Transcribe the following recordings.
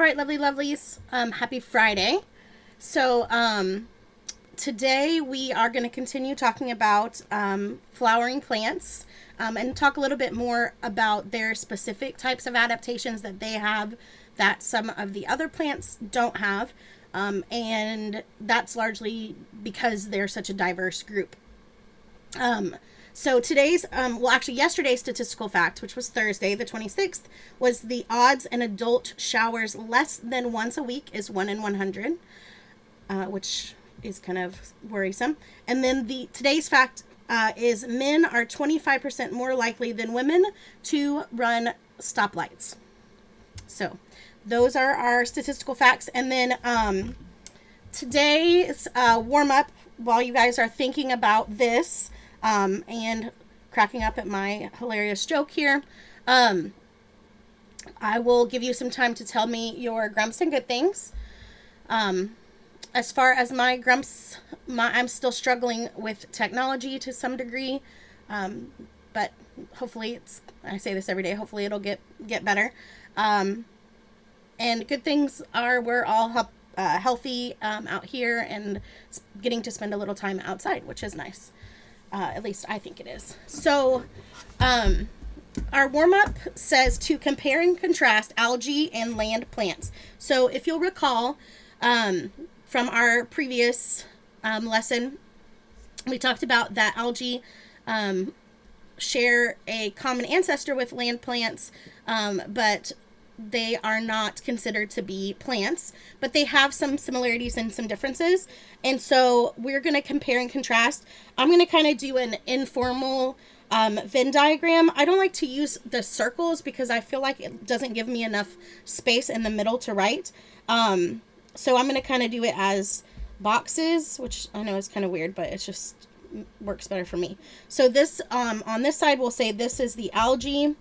right, lovely lovelies. Happy Friday. So, today we are going to continue talking about flowering plants and talk a little bit more about their specific types of adaptations that they have that some of the other plants don't have. And that's largely because they're such a diverse group. So today's, yesterday's statistical fact, which was Thursday, the 26th, was the odds an adult showers less than once a week is 1 in 100, which is kind of worrisome. And then today's fact is men are 25% more likely than women to run stoplights. So those are our statistical facts. And then today's warm-up, while you guys are thinking about this, and cracking up at my hilarious joke here, I will give you some time to tell me your grumps and good things. As far as my grumps, I'm still struggling with technology to some degree, but hopefully I say this every day, hopefully it'll get better. And good things are we're all healthy out here and getting to spend a little time outside, which is nice. At least I think it is. So, our warm-up says to compare and contrast algae and land plants. So, if you'll recall, from our previous lesson, we talked about that algae share a common ancestor with land plants, but they are not considered to be plants, but they have some similarities and some differences. And so we're going to compare and contrast. I'm going to kind of do an informal Venn diagram. I don't like to use the circles because I feel like it doesn't give me enough space in the middle to write. So I'm going to kind of do it as boxes, which I know is kind of weird, but it just works better for me. So this, on this side, we'll say this is the algae.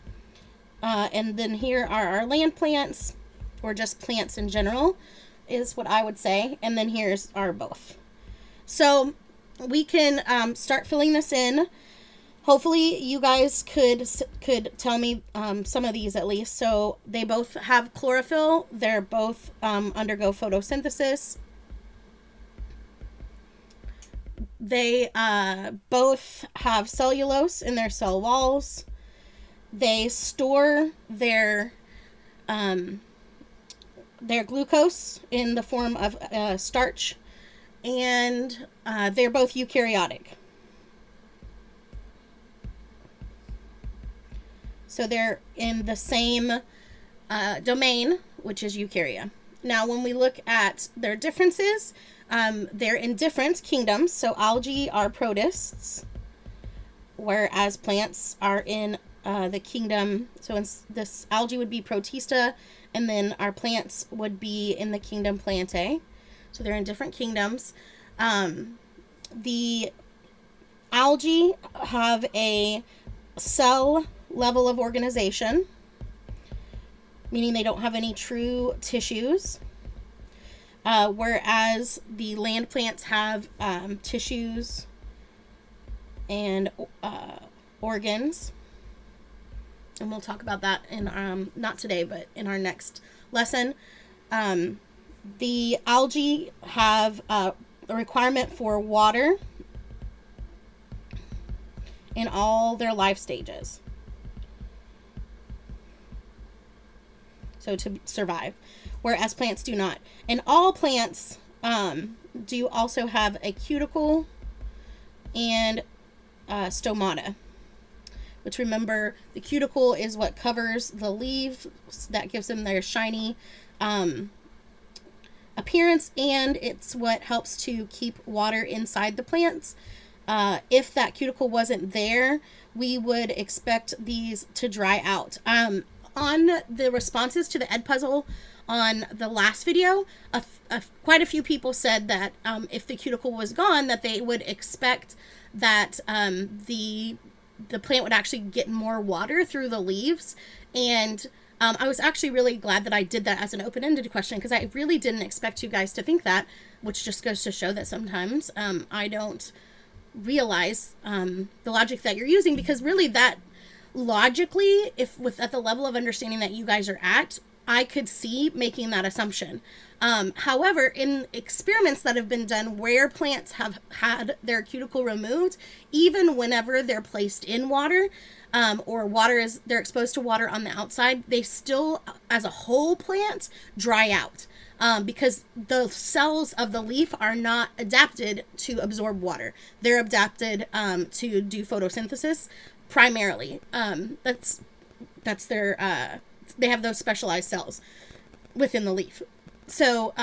And then here are our land plants, or just plants in general, is what I would say. And then here's our both. So we can start filling this in. Hopefully you guys could tell me some of these at least. So they both have chlorophyll. They're both undergo photosynthesis. They both have cellulose in their cell walls. They store their glucose in the form of starch, and they're both eukaryotic. So they're in the same domain, which is eukarya. Now, when we look at their differences, they're in different kingdoms. So algae are protists, whereas plants are in the kingdom. So this algae would be Protista, and then our plants would be in the kingdom Plantae. So they're in different kingdoms. The algae have a cell level of organization, meaning they don't have any true tissues, whereas the land plants have tissues and organs. And we'll talk about that in, not today, but in our next lesson. The algae have a requirement for water in all their life stages. So to survive, whereas plants do not. And all plants do also have a cuticle and stomata. Which, remember, the cuticle is what covers the leaves, that gives them their shiny appearance, and it's what helps to keep water inside the plants. If that cuticle wasn't there, we would expect these to dry out. On the responses to the Ed puzzle on the last video, quite a few people said that if the cuticle was gone, that they would expect that the plant would actually get more water through the leaves. And I was actually really glad that I did that as an open-ended question, because I really didn't expect you guys to think that, which just goes to show that sometimes I don't realize the logic that you're using, because really that logically, if at the level of understanding that you guys are at, I could see making that assumption. However, in experiments that have been done where plants have had their cuticle removed, even whenever they're placed in water, or they're exposed to water on the outside, they still, as a whole plant, dry out. Because the cells of the leaf are not adapted to absorb water. They're adapted to do photosynthesis primarily. That's their they have those specialized cells within the leaf. So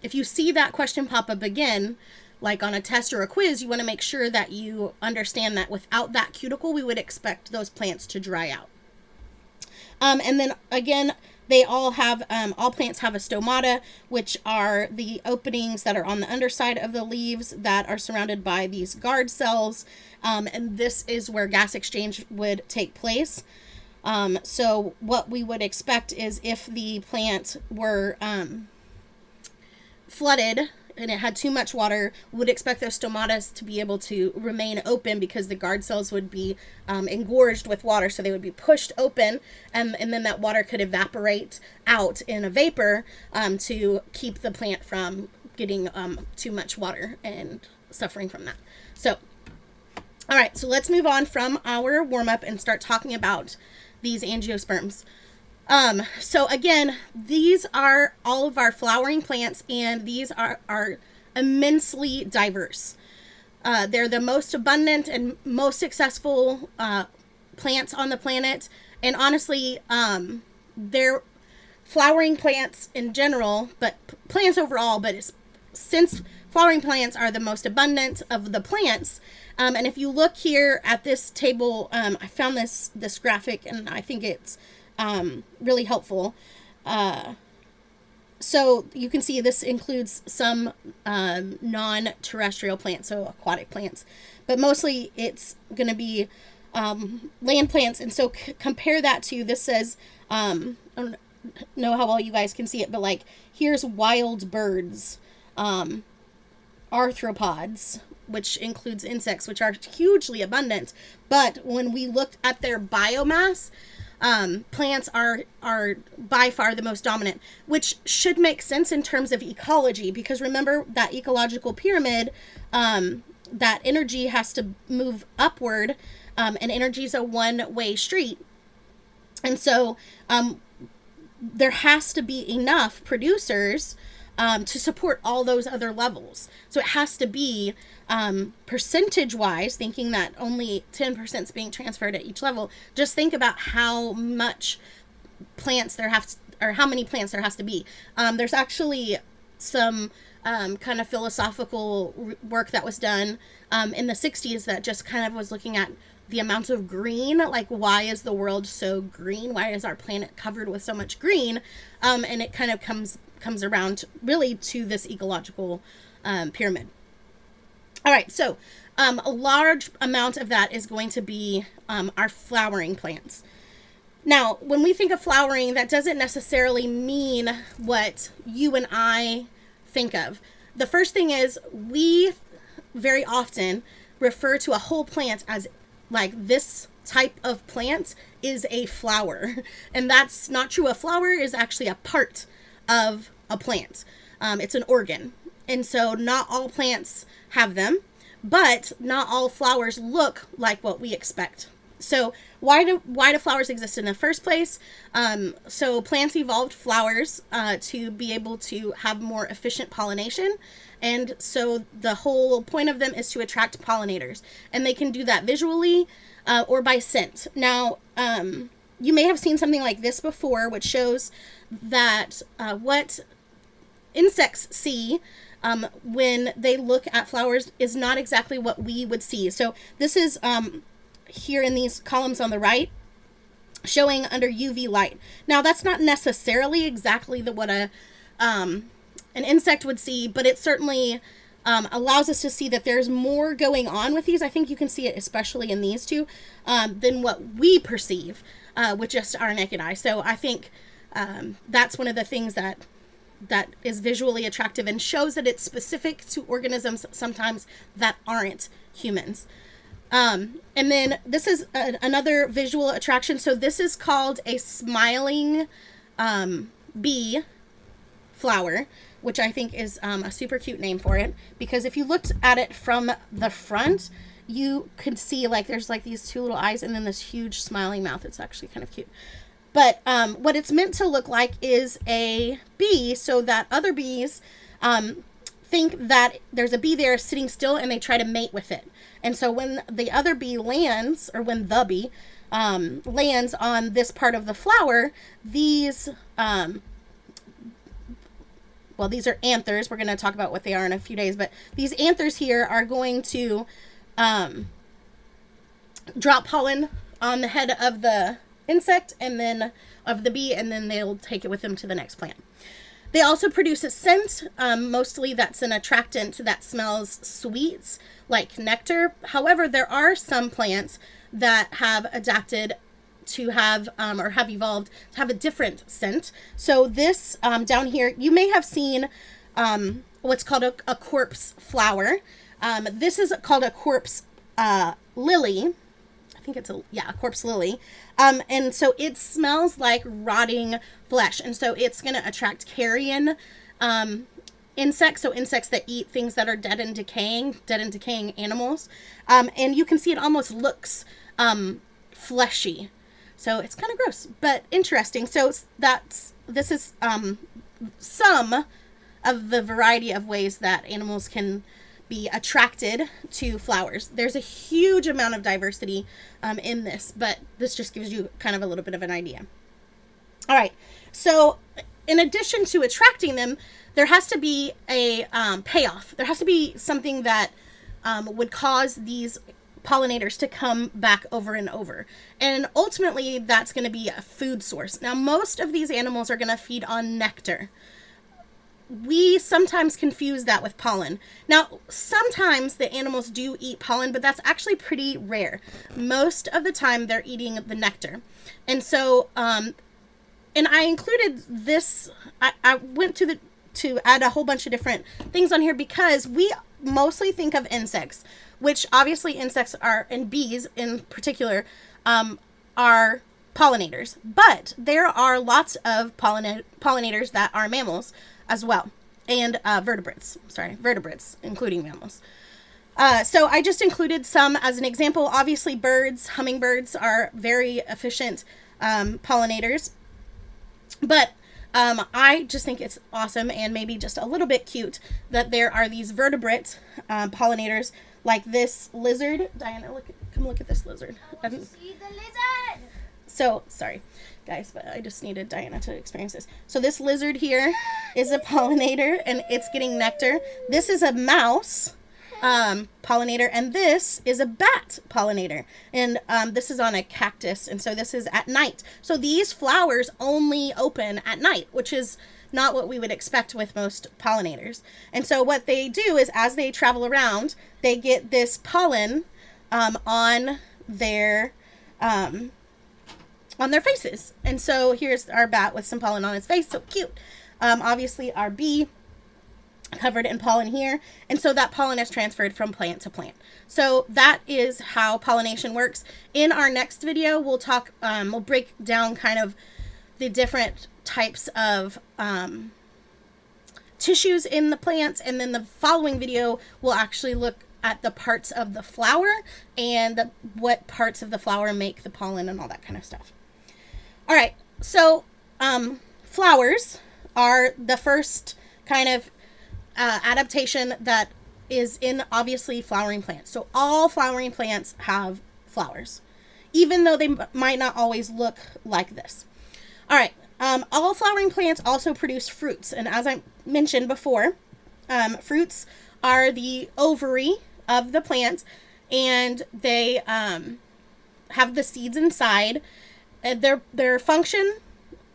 if you see that question pop up again, like on a test or a quiz, you want to make sure that you understand that without that cuticle, we would expect those plants to dry out. And then again, they all plants have a stomata, which are the openings that are on the underside of the leaves that are surrounded by these guard cells. And this is where gas exchange would take place. So what we would expect is if the plant were flooded and it had too much water, we would expect those stomatas to be able to remain open because the guard cells would be engorged with water, so they would be pushed open, and then that water could evaporate out in a vapor to keep the plant from getting too much water and suffering from that. So, all right, so let's move on from our warm-up and start talking about these angiosperms. So again, these are all of our flowering plants, and these are immensely diverse. They're the most abundant and most successful plants on the planet. And honestly, they're flowering plants in general, but plants overall, but since flowering plants are the most abundant of the plants, and if you look here at this table, I found this graphic, and I think it's really helpful. So you can see this includes some non-terrestrial plants, so aquatic plants, but mostly it's going to be land plants. And so compare that to, this says, I don't know how well you guys can see it, but like here's wild birds, arthropods, which includes insects, which are hugely abundant. But when we looked at their biomass, plants are by far the most dominant, which should make sense in terms of ecology, because remember that ecological pyramid, that energy has to move upward, and energy is a one-way street. And so there has to be enough producers to support all those other levels. So it has to be percentage-wise, thinking that only 10% is being transferred at each level. Just think about how much plants there have to, or how many plants there has to be. There's actually some kind of philosophical work that was done in the 60s that just kind of was looking at the amount of green, like why is the world so green? Why is our planet covered with so much green? And it kind of comes around really to this ecological pyramid. All right, so a large amount of that is going to be our flowering plants. Now, when we think of flowering, that doesn't necessarily mean what you and I think of. The first thing is we very often refer to a whole plant as like this type of plant is a flower. And that's not true. A flower is actually a part of a plant. It's an organ. And so not all plants have them, but not all flowers look like what we expect. So why do flowers exist in the first place? So plants evolved flowers to be able to have more efficient pollination. And so the whole point of them is to attract pollinators. And they can do that visually or by scent. Now, you may have seen something like this before, which shows that what insects see when they look at flowers is not exactly what we would see. So this is here in these columns on the right, showing under UV light. Now that's not necessarily exactly what an insect would see, but it certainly allows us to see that there's more going on with these. I think you can see it especially in these two than what we perceive with just our naked eye. So I think that's one of the things that is visually attractive and shows that it's specific to organisms sometimes that aren't humans. And then this is another visual attraction. So this is called a smiling bee flower, which I think is a super cute name for it, because if you looked at it from the front, you could see like there's like these two little eyes and then this huge smiling mouth. It's actually kind of cute. But what it's meant to look like is a bee, so that other bees think that there's a bee there sitting still and they try to mate with it. And so when the other bee lands, or when the bee lands on this part of the flower, these well, these are anthers. We're going to talk about what they are in a few days, but these anthers here are going to drop pollen on the head of the insect and then of the bee, and then they'll take it with them to the next plant. They also produce a scent. Mostly that's an attractant that smells sweet, like nectar. However, there are some plants that have adapted to have or have evolved to have a different scent. So this down here, you may have seen what's called a corpse flower. This is called a corpse lily. I think it's a corpse lily. And so it smells like rotting flesh. And so it's going to attract carrion insects. So insects that eat things that are dead and decaying animals. And you can see it almost looks fleshy. So it's kind of gross, but interesting. So this is some of the variety of ways that animals can be attracted to flowers. There's a huge amount of diversity in this, but this just gives you kind of a little bit of an idea. All right. So in addition to attracting them, there has to be a payoff. There has to be something that would cause these pollinators to come back over and over. And ultimately, that's going to be a food source. Now, most of these animals are going to feed on nectar. We sometimes confuse that with pollen. Now, sometimes the animals do eat pollen, but that's actually pretty rare. Most of the time, they're eating the nectar. And so, and I included this, I went to add a whole bunch of different things on here because we mostly think of insects, which obviously insects are, and bees in particular, are pollinators. But there are lots of pollinators that are mammals as well, and vertebrates, including mammals. So I just included some as an example. Obviously birds, hummingbirds are very efficient pollinators, but I just think it's awesome and maybe just a little bit cute that there are these vertebrate pollinators like this lizard. Diana, come look at this lizard. I want to see the lizard. So, sorry, guys, but I just needed Diana to experience this. So this lizard here is a pollinator, and it's getting nectar. This is a mouse pollinator, and this is a bat pollinator. And this is on a cactus, and so this is at night. So these flowers only open at night, which is not what we would expect with most pollinators. And so what they do is as they travel around, they get this pollen on their faces. And so here's our bat with some pollen on its face. So cute. Obviously our bee covered in pollen here. And so that pollen is transferred from plant to plant. So that is how pollination works. In our next video, we'll talk, we'll break down kind of the different types of tissues in the plants. And then the following video, we'll actually look at the parts of the flower and what parts of the flower make the pollen and all that kind of stuff. All right, so flowers are the first kind of adaptation that is in obviously flowering plants. So all flowering plants have flowers, even though they might not always look like this. All right, all flowering plants also produce fruits. And as I mentioned before, fruits are the ovary of the plant, and they have the seeds inside. Their function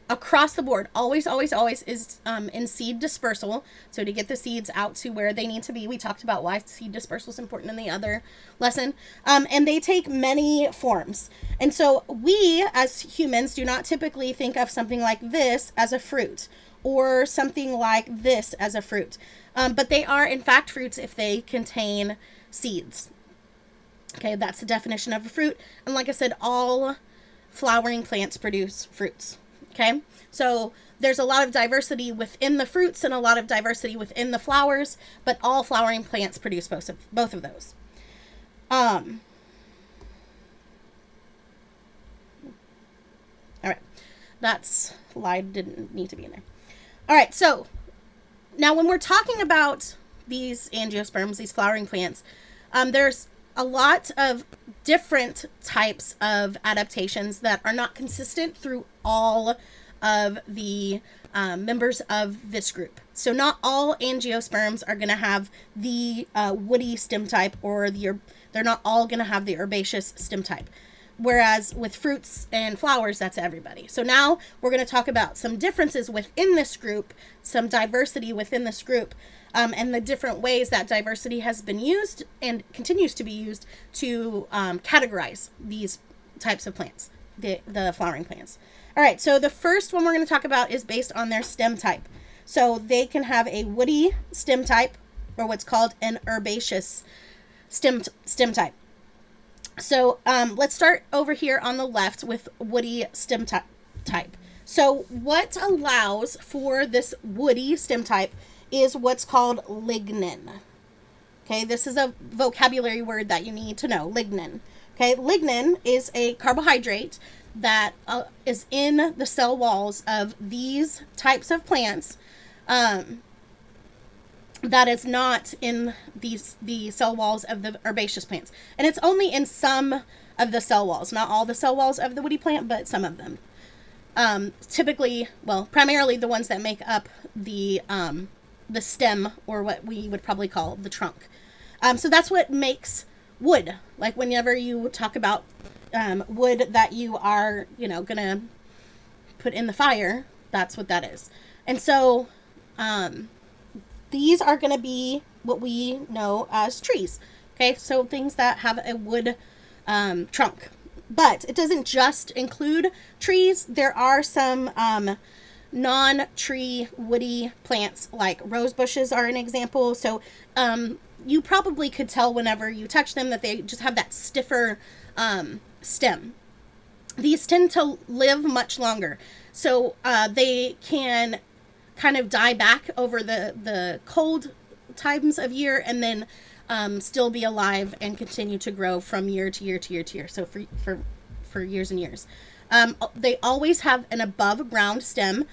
across the board always is in seed dispersal. So to get the seeds out to where they need to be. We talked about why seed dispersal is important in the other lesson. And they take many forms. And so we as humans do not typically think of something like this as a fruit or something like this as a fruit. But they are in fact fruits if they contain seeds. Okay, that's the definition of a fruit. And like I said, all flowering plants produce fruits. Okay, so there's a lot of diversity within the fruits and a lot of diversity within the flowers, but all flowering plants produce both of those. All right, that slide didn't need to be in there. All right, so now when we're talking about these angiosperms, these flowering plants, there's a lot of different types of adaptations that are not consistent through all of the members of this group. So not all angiosperms are going to have the woody stem type, or they're not all going to have the herbaceous stem type. Whereas with fruits and flowers, that's everybody. So now we're going to talk about some differences within this group, some diversity within this group, and the different ways that diversity has been used and continues to be used to categorize these types of plants, the flowering plants. All right, so the first one we're going to talk about is based on their stem type. So they can have a woody stem type, or what's called an herbaceous stem type. So let's start over here on the left with woody stem type. So what allows for this woody stem type is what's called lignin. Okay, this is a vocabulary word that you need to know, lignin. Okay, lignin is a carbohydrate that is in the cell walls of these types of plants, that is not in the cell walls of the herbaceous plants. And it's only in some of the cell walls, not all the cell walls of the woody plant, but some of them. Primarily the ones that make up the stem, or what we would probably call the trunk. So that's what makes wood. Like whenever you talk about wood that you are, gonna put in the fire, that's what that is. And so these are going to be what we know as trees. Okay, so things that have a wood trunk. But it doesn't just include trees. There are some non-tree woody plants, like rose bushes are an example. So you probably could tell whenever you touch them that they just have that stiffer stem. These tend to live much longer. So they can kind of die back over the cold times of year, and then still be alive and continue to grow from year to year to year to year. So for years and years. They always have an above ground stem,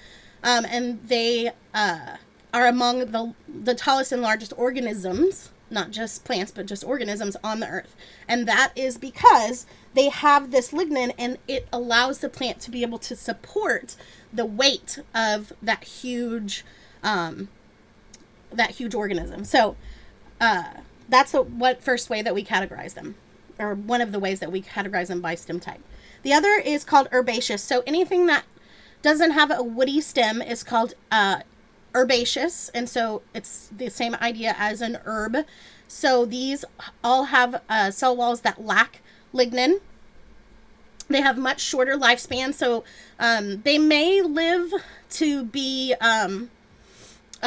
and they are among the tallest and largest organisms, not just plants, but just organisms on the earth. And that is because they have this lignin, and it allows the plant to be able to support the weight of that huge organism. So that's what first way that we categorize them, or one of the ways that we categorize them by stem type. The other is called herbaceous. So anything that doesn't have a woody stem is called herbaceous, and so it's the same idea as an herb. So these all have cell walls that lack lignin. They have much shorter lifespan, so they may live to be a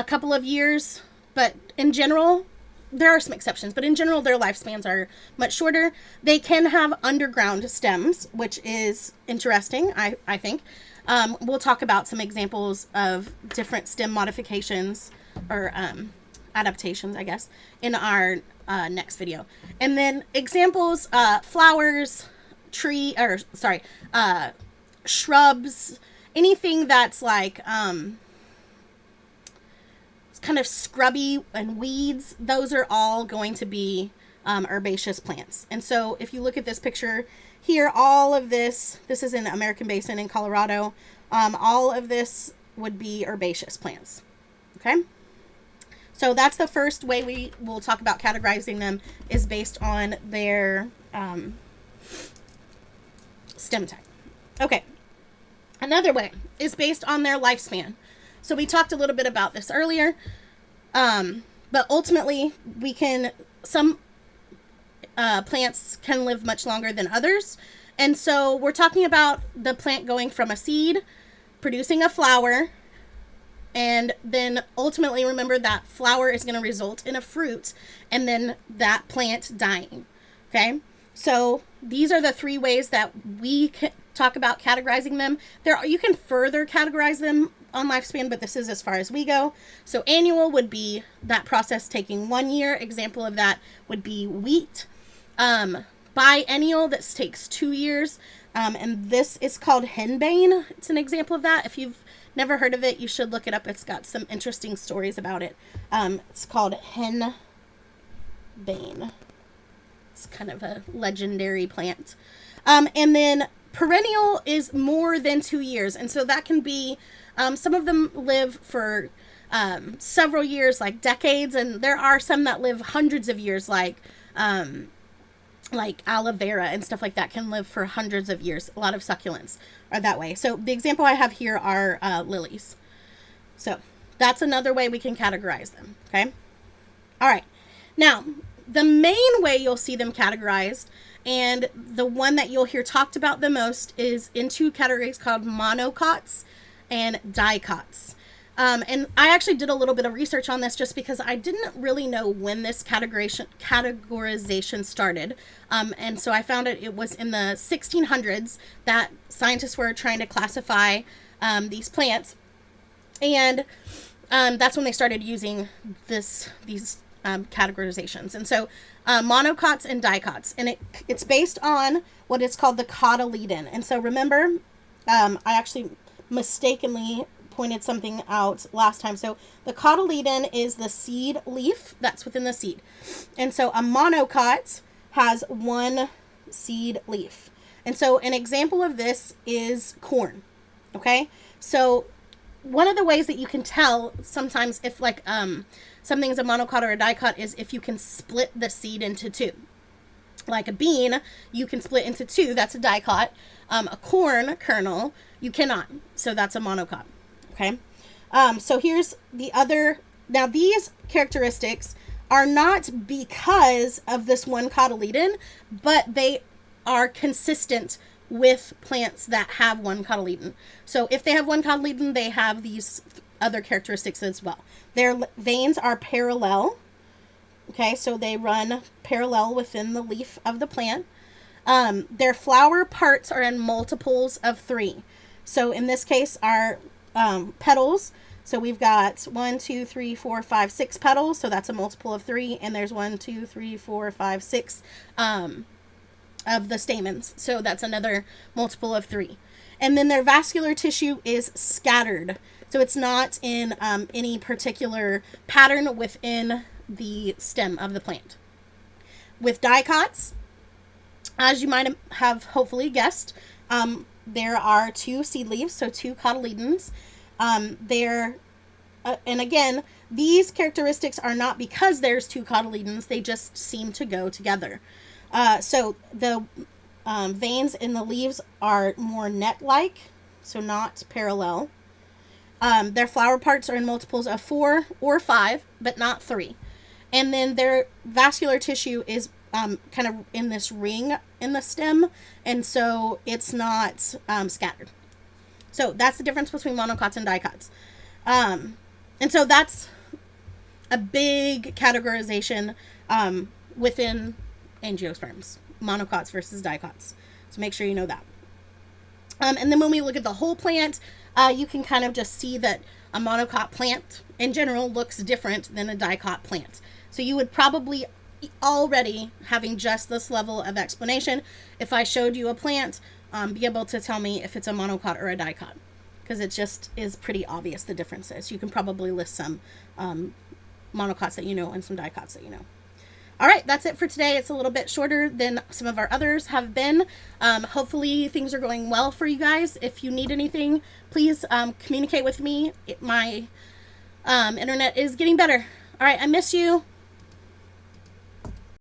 couple of years, but in general, there are some exceptions, but in general, their lifespans are much shorter. They can have underground stems, which is interesting, I think. We'll talk about some examples of different stem modifications, or adaptations, I guess, in our next video. And then examples, flowers, shrubs, anything that's like kind of scrubby and weeds, those are all going to be herbaceous plants. And so if you look at this picture here, all of this is in the American Basin in Colorado, all of this would be herbaceous plants. Okay, so that's the first way we will talk about categorizing them, is based on their stem type. Okay, another way is based on their lifespan. So we talked a little bit about this earlier, but ultimately some plants can live much longer than others. And so we're talking about the plant going from a seed, producing a flower, and then ultimately, remember, that flower is going to result in a fruit, and then that plant dying. Okay, so these are the three ways that we talk about categorizing them. You can further categorize them on lifespan, but this is as far as we go. So annual would be that process taking 1 year. Example of that would be wheat. Biennial, that takes 2 years. And this is called henbane. It's an example of that. If you've never heard of it, you should look it up. It's got some interesting stories about it. It's called henbane. It's kind of a legendary plant. And then perennial is more than 2 years. And so that can be, some of them live for several years, like decades. And there are some that live hundreds of years, like aloe vera and stuff like that can live for hundreds of years. A lot of succulents are that way. So the example I have here are lilies. So that's another way we can categorize them. Okay. All right. Now, the main way you'll see them categorized, and the one that you'll hear talked about the most, is in two categories called monocots and dicots. And I actually did a little bit of research on this just because I didn't really know when this categorization started. And so I found it was in the 1600s that scientists were trying to classify these plants. And that's when they started using these categorizations. And so monocots and dicots. And it's based on what is called the cotyledon. And so remember, I actually mistakenly pointed something out last time. So the cotyledon is the seed leaf that's within the seed. And so a monocot has one seed leaf. And so an example of this is corn. Okay? So one of the ways that you can tell sometimes if like something's a monocot or a dicot is if you can split the seed into two. Like a bean, you can split into two. That's a dicot. A corn kernel, you cannot. So that's a monocot. Okay. So here's the other. Now these characteristics are not because of this one cotyledon, but they are consistent with plants that have one cotyledon. So if they have one cotyledon, they have these other characteristics as well. Their veins are parallel. Okay, so they run parallel within the leaf of the plant. Their flower parts are in multiples of 3. So in this case, our petals. So we've got 1, 2, 3, 4, 5, 6 petals. So that's a multiple of 3. And there's 1, 2, 3, 4, 5, 6 of the stamens. So that's another multiple of 3. And then their vascular tissue is scattered. So it's not in any particular pattern within the stem of the plant. With dicots, as you might have hopefully guessed, there are 2 seed leaves, so 2 cotyledons. And again, these characteristics are not because there's 2 cotyledons, they just seem to go together. So the veins in the leaves are more net-like, so not parallel. Their flower parts are in multiples of 4 or 5, but not 3. And then their vascular tissue is kind of in this ring in the stem, and so it's not scattered. So that's the difference between monocots and dicots. And so that's a big categorization within angiosperms, monocots versus dicots. So make sure you know that. And then when we look at the whole plant, you can kind of just see that a monocot plant in general looks different than a dicot plant. So you would probably already, having just this level of explanation, if I showed you a plant, be able to tell me if it's a monocot or a dicot, because it just is pretty obvious the differences. You can probably list some monocots that you know and some dicots that you know. All right, that's it for today. It's a little bit shorter than some of our others have been. Hopefully things are going well for you guys. If you need anything, please communicate with me. My internet is getting better. All right, I miss you.